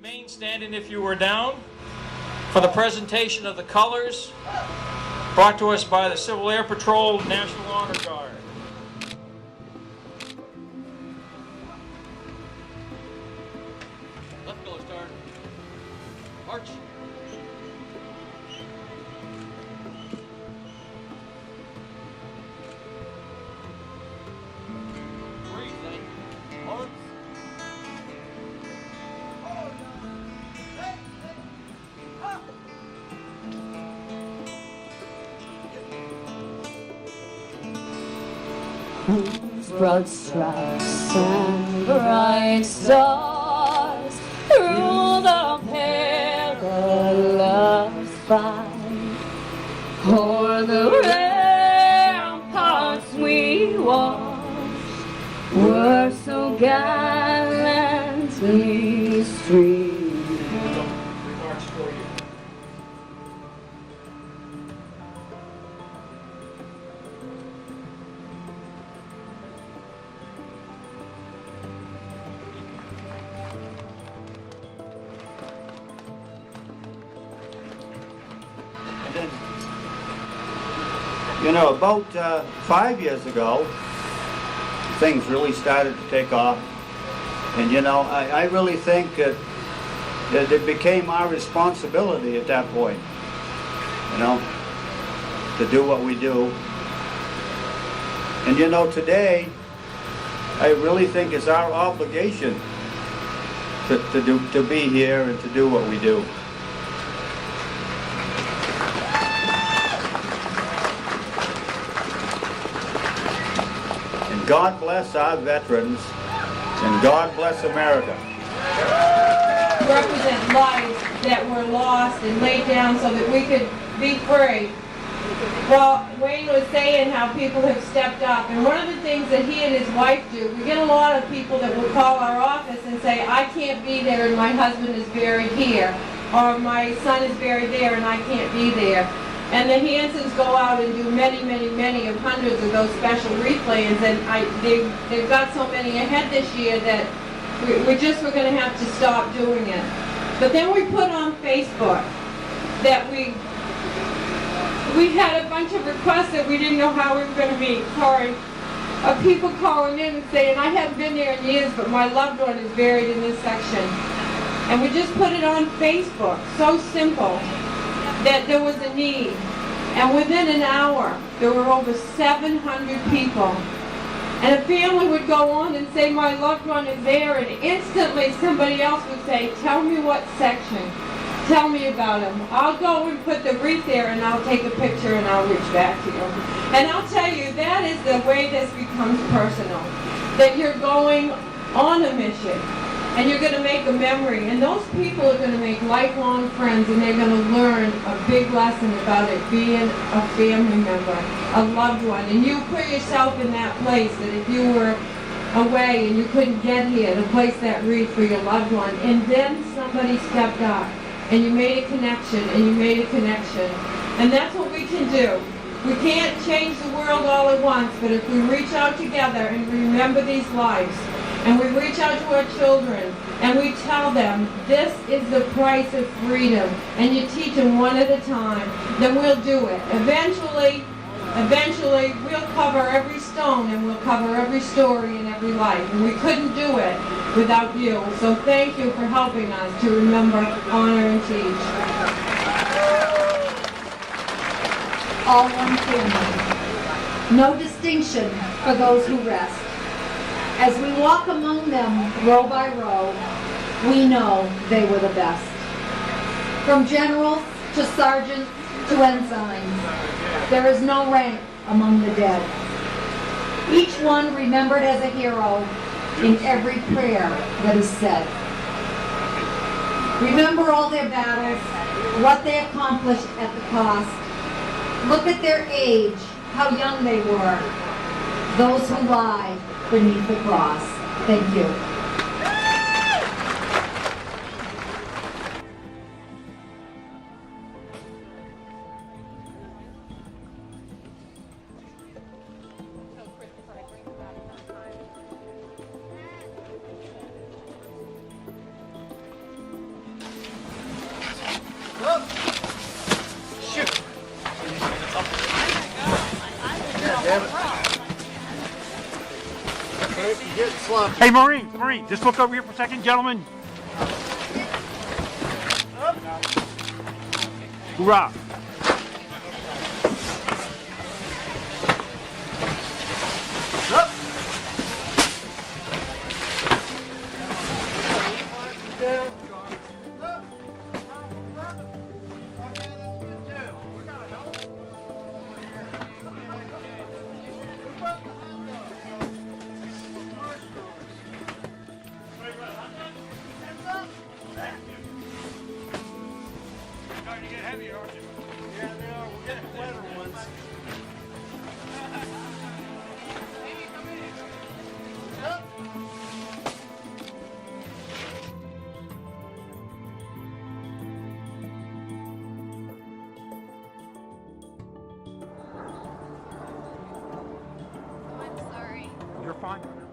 Remain standing if you were down for the presentation of the colors brought to us by the Civil Air Patrol National Honor Guard. Let's go, start. March. Broad stripes and bright stars through the perilous fight. O'er the ramparts we watched were so gallantly streamed. You know, about 5 years ago, things really started to take off. And you know, I really think that it became our responsibility at that point, you know, to do what we do. And you know, today, I really think it's our obligation to be here and to do what we do. God bless our veterans, and God bless America. Represent lives that were lost and laid down so that we could be free. Well, Wayne was saying how people have stepped up, and one of the things that he and his wife do, we get a lot of people that will call our office and say, I can't be there and my husband is buried here, or my son is buried there and I can't be there. And the Hansons go out and do many, many, many of hundreds of those special wreath layings, and they've got so many ahead this year that we're going to have to stop doing it. But then we put on Facebook that we had a bunch of requests that we didn't know how we were going to meet. Sorry. Of people calling in and saying, I haven't been there in years, but my loved one is buried in this section. And we just put it on Facebook. So simple. That there was a need, and within an hour there were over 700 people, and a family would go on and say, my loved one is there, and instantly somebody else would say, tell me what section, tell me about him. I'll go and put the wreath there and I'll take a picture and I'll reach back to you. And I'll tell you, that is the way this becomes personal, that you're going on a mission. And you're going to make a memory, and those people are going to make lifelong friends, and they're going to learn a big lesson about it being a family member, a loved one. And you put yourself in that place that if you were away and you couldn't get here to place that wreath for your loved one, and then somebody stepped up, and you made a connection, and you made a connection. And that's what we can do. We can't change the world all at once, but if we reach out together and remember these lives, and we reach out to our children, and we tell them, this is the price of freedom, and you teach them one at a time, then we'll do it. Eventually, we'll cover every stone, and we'll cover every story and every life, and we couldn't do it without you. So thank you for helping us to remember, honor, and teach. All one family. No distinction for those who rest. As we walk among them row by row, we know they were the best. From generals to sergeants to ensigns, there is no rank among the dead. Each one remembered as a hero in every prayer that is said. Remember all their battles, what they accomplished at the cost. Look at their age, how young they were. Those who lie beneath the cross. Thank you. getting sloppy. Hey, Maureen, just look over here for a second, gentlemen. Hoorah. I'm sorry. You're fine.